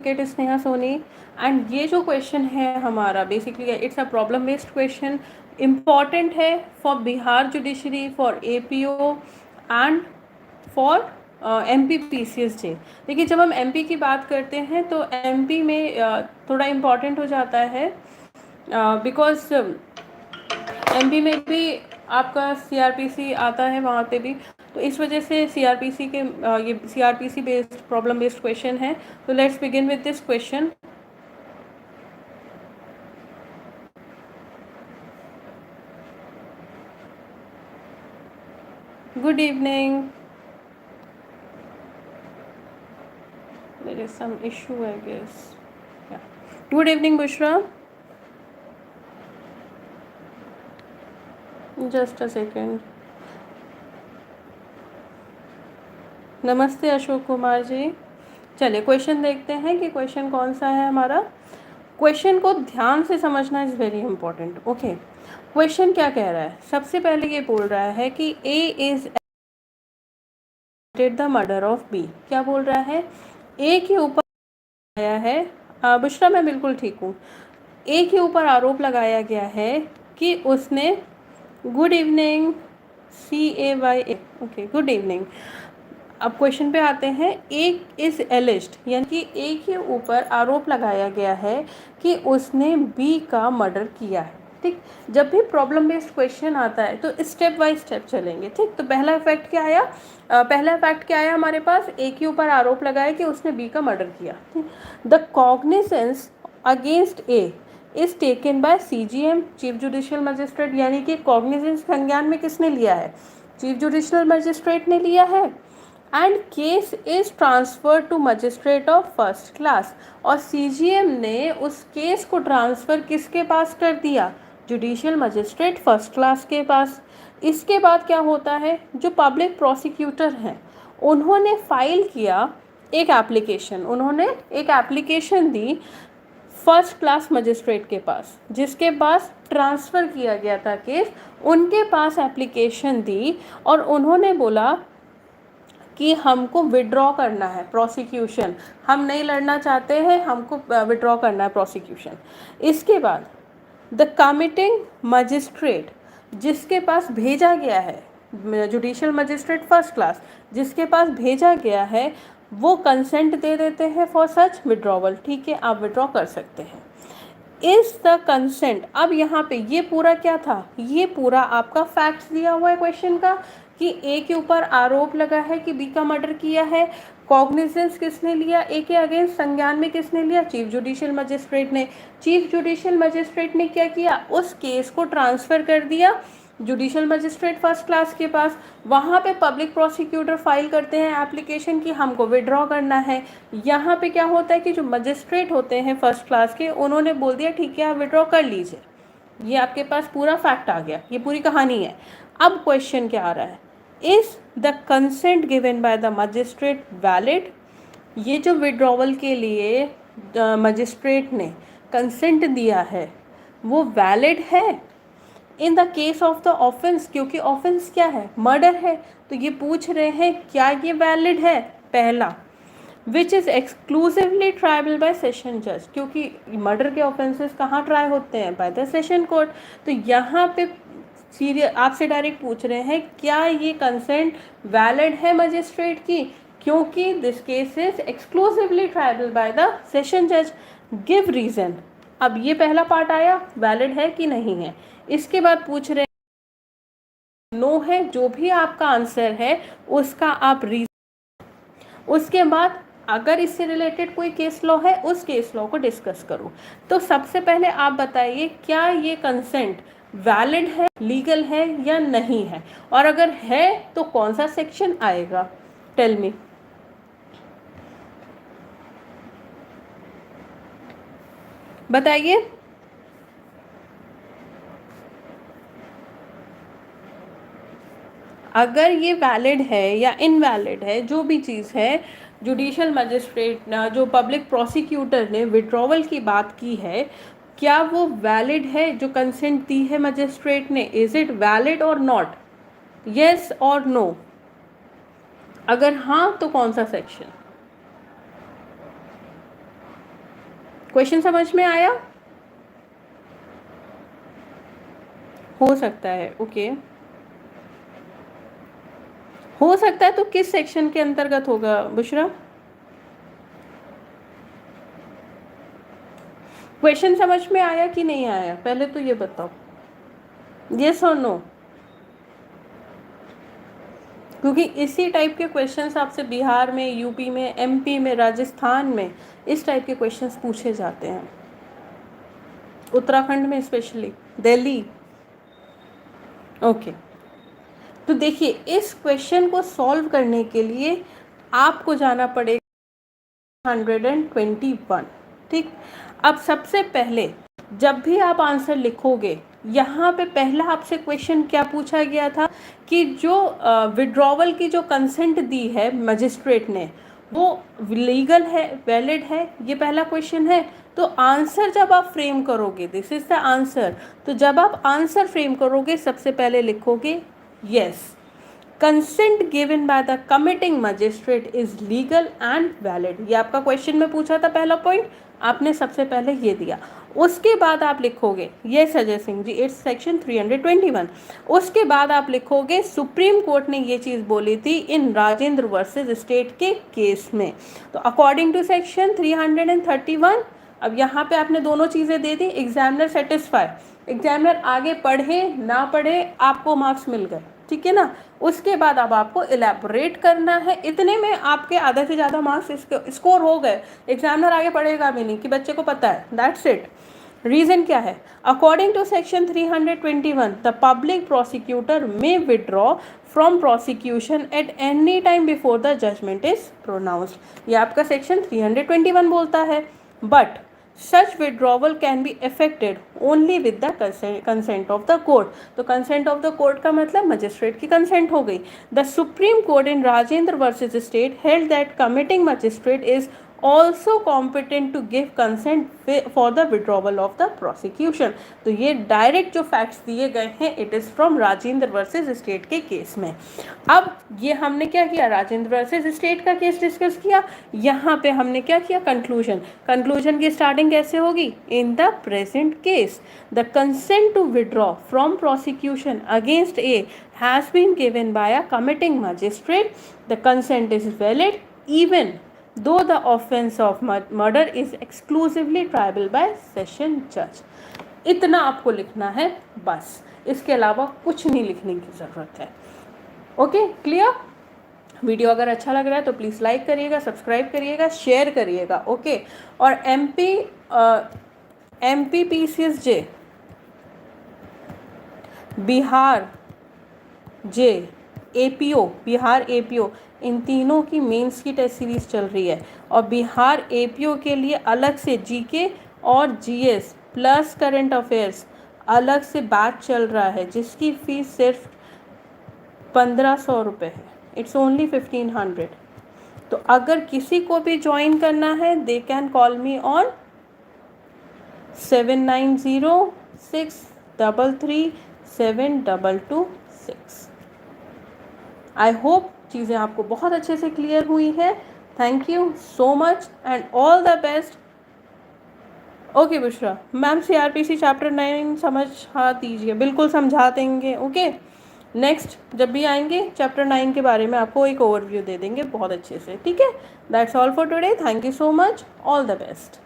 Advocate Sneha Soni. And ये जो question है हमारा basically it's a problem based question, important है for Bihar judiciary, for APO and for MP PCSJ. देखिए जब हम एमपी की बात करते हैं तो एमपी में थोड़ा इम्पॉर्टेंट हो जाता है बिकॉज एमपी में भी आपका सीआरपीसी आता है वहाँ पे भी, तो इस वजह से सीआरपीसी के ये CrPC based problem based question है। तो let's begin with this question. Good evening. There is some issue I guess. Good evening Bushra. Just a second. नमस्ते अशोक कुमार जी। चलिए क्वेश्चन देखते हैं कि क्वेश्चन कौन सा है हमारा। क्वेश्चन को ध्यान से समझना is very important. Okay, question क्या कह रहा है? सबसे पहले ये बोल रहा है कि A is the murder of B. क्या बोल रहा है? ए के ऊपर आया है, बुशरा मैं बिल्कुल ठीक हूँ। ए के ऊपर आरोप लगाया गया है कि उसने, good evening CAYA, okay good evening. अब क्वेश्चन पे आते हैं। ए इज एलिस्ड, यानी कि ए के ऊपर आरोप लगाया गया है कि उसने बी का मर्डर किया है। ठीक, जब भी प्रॉब्लम बेस्ड क्वेश्चन आता है तो स्टेप बाय स्टेप चलेंगे। ठीक, तो पहला फैक्ट क्या आया? पहला फैक्ट क्या आया हमारे पास? ए के ऊपर आरोप लगाया कि उसने बी का मर्डर किया। The cognizance against A is taken by CGM, chief judicial magistrate, यानी कि कॉग्निजेंस संज्ञान में किसने लिया है? चीफ जुडिशियल मजिस्ट्रेट ने लिया है। And case is transfer to magistrate of first class, और CGM ने उस केस को ट्रांसफ़र किसके पास कर दिया? जुडिशियल मजिस्ट्रेट फर्स्ट क्लास के पास। इसके बाद क्या होता है? जो पब्लिक प्रोसिक्यूटर हैं उन्होंने फाइल किया एक एप्लीकेशन, उन्होंने एक application the first class magistrate के पास, जिसके पास ट्रांसफ़र किया गया था केस, उनके पास एप्लीकेशन दी और उन्होंने बोला कि हमको विड्रॉ करना है प्रोसिक्यूशन, हम नहीं लड़ना चाहते हैं, हमको विड्रॉ करना है प्रोसिक्यूशन। इसके बाद द कमिटिंग मजिस्ट्रेट, जिसके पास भेजा गया है, जुडिशियल मजिस्ट्रेट फर्स्ट क्लास जिसके पास भेजा गया है, वो कंसेंट दे देते हैं फॉर सच विड्रॉवल। ठीक है, आप विड्रॉ कर सकते हैं। इज द कंसेंट, अब यहाँ पे ये पूरा क्या था? ये पूरा आपका फैक्ट्स दिया हुआ है क्वेश्चन का कि ए के ऊपर आरोप लगा है कि बी का मर्डर किया है। कॉग्निजेंस किसने लिया? ए के अगेंस्ट संज्ञान में किसने लिया? चीफ जुडिशियल मजिस्ट्रेट ने। चीफ जुडिशियल मजिस्ट्रेट ने क्या किया? उस केस को ट्रांसफ़र कर दिया जुडिशियल मजिस्ट्रेट फर्स्ट क्लास के पास। वहाँ पे पब्लिक प्रोसिक्यूटर फाइल करते हैं एप्लीकेशन कि हमको विड्रॉ करना है। यहाँ पे क्या होता है कि जो मजिस्ट्रेट होते हैं फर्स्ट क्लास के, उन्होंने बोल दिया ठीक है आप विड्रॉ कर लीजिए। ये आपके पास पूरा फैक्ट आ गया, ये पूरी कहानी है। अब क्वेश्चन क्या आ रहा है? Is the consent given by the magistrate valid? ये जो विड्रॉवल के लिए मजिस्ट्रेट ने कंसेंट दिया है वो वैलिड है in the case of the offence, क्योंकि ऑफेंस क्या है? मर्डर है। तो ये पूछ रहे हैं क्या ये वैलिड है? पहला, which is exclusively triable bye session जज, क्योंकि मर्डर के ऑफेंसेस कहाँ ट्राई होते हैं? Bye the session court. तो यहाँ पे सीरियस आपसे डायरेक्ट पूछ रहे हैं क्या ये कंसेंट वैलिड है मजिस्ट्रेट की, क्योंकि this case is exclusively triable by the session जज। Give reason. अब ये पहला पार्ट आया, वैलिड है कि नहीं है। इसके बाद पूछ रहे हैं नो है, जो भी आपका आंसर है उसका आप रीजन। उसके बाद अगर इससे रिलेटेड कोई केस लॉ है उस केस लॉ को डिस्कस करो। तो सबसे पहले आप बताइए क्या ये कंसेंट वैलिड है, लीगल है या नहीं है, और अगर है तो कौन सा सेक्शन आएगा? Tell me. बताइए। अगर ये वैलिड है या इनवैलिड है, जो भी चीज़ है, जुडिशियल मजिस्ट्रेट जो पब्लिक प्रोसिक्यूटर ने विड्रॉवल की बात की है, क्या वो वैलिड है? जो कंसेंट दी है मजिस्ट्रेट ने, इज़ इट वैलिड और नॉट? येस और नो? अगर हाँ तो कौन सा सेक्शन? क्वेश्चन समझ में आया? हो सकता है, ओके, हो सकता है। तो किस सेक्शन के अंतर्गत होगा बुशरा? क्वेश्चन समझ में आया कि नहीं आया, पहले तो ये बताओ, यस और नो? क्योंकि इसी टाइप के क्वेश्चंस आपसे बिहार में, यूपी में, एमपी में, राजस्थान में इस टाइप के क्वेश्चंस पूछे जाते हैं, उत्तराखंड में स्पेशली, दिल्ली। ओके, तो देखिए इस क्वेश्चन को सॉल्व करने के लिए आपको जाना पड़ेगा 121। ठीक, अब सबसे पहले जब भी आप आंसर लिखोगे, यहाँ पे पहला आपसे क्वेश्चन क्या पूछा गया था कि जो विड्रॉवल की जो कंसेंट दी है मजिस्ट्रेट ने वो लीगल है, वैलिड है, ये पहला क्वेश्चन है। तो आंसर जब आप फ्रेम करोगे, दिस इज द आंसर, तो जब आप आंसर फ्रेम करोगे सबसे पहले लिखोगे yes, consent given by the committing magistrate is legal and valid. ये आपका क्वेश्चन में पूछा था, पहला पॉइंट आपने सबसे पहले ये दिया। उसके बाद आप लिखोगे yes Ajay Singh ji, it's section 321। उसके बाद आप लिखोगे सुप्रीम कोर्ट ने ये चीज़ बोली थी इन राजेंद्र वर्सेस स्टेट के केस में। तो अकॉर्डिंग टू सेक्शन 331, अब यहाँ पे आपने दोनों चीज़ें दे दी, एग्जामिनर सेटिस्फाई, एग्जामिनर आगे पढ़े ना पढ़े आपको मार्क्स मिल गए, ठीक है ना। उसके बाद अब आपको इलेबोरेट करना है, इतने में आपके आधे से ज़्यादा मार्क्स स्कोर हो गए, एग्जामिनर आगे पढ़ेगा भी नहीं कि बच्चे को पता है, दैट्स इट। रीज़न क्या है? According to section 321 the public prosecutor may withdraw from prosecution at any time before the judgment is pronounced. ये आपका सेक्शन 321 बोलता है, but such withdrawal can be effected only with the consent of the court। तो consent of the court का मतलब magistrate की consent हो गई। The Supreme Court in Rajendra versus State held that committing magistrate is also competent to give consent for the withdrawal of the prosecution। तो ये direct जो facts दिए गए हैं it is from Rajendra versus state के case में। अब ये हमने क्या किया, राजेंद्र वर्सेस स्टेट का केस डिस्कस किया, यहाँ पे हमने क्या किया, कंक्लूजन। कंक्लूजन की स्टार्टिंग कैसे होगी, in the present case the consent to withdraw from prosecution against A has been given by a committing magistrate, the consent is valid even though the offense of murder is exclusively triable by session judge। इतना आपको लिखना है बस, इसके अलावा कुछ नहीं लिखने की ज़रूरत है। Okay, clear? वीडियो अगर अच्छा लग रहा है तो प्लीज़ लाइक करिएगा, सब्सक्राइब करिएगा, शेयर करिएगा, ओके। और एमपी PCSJ, बिहार जे, APO, बिहार APO, इन तीनों की मेंस की टेस्ट सीरीज़ चल रही है। और बिहार APO के लिए अलग से GK और GS प्लस करंट अफेयर्स अलग से बैच चल रहा है, जिसकी फ़ीस सिर्फ 1500 रुपये है, इट्स ओनली 1500। तो अगर किसी को भी ज्वाइन करना है they can call me on 7906337226। I hope चीज़ें आपको बहुत अच्छे से क्लियर हुई है। Thank you so much and all the best. Okay Bushra ma'am, CRPC chapter 9 समझा दीजिए, बिल्कुल समझा देंगे, ओके। नेक्स्ट जब भी आएंगे चैप्टर 9 के बारे में आपको एक ओवरव्यू दे देंगे बहुत अच्छे से, ठीक है। That's all for today, thank you so much, all the best.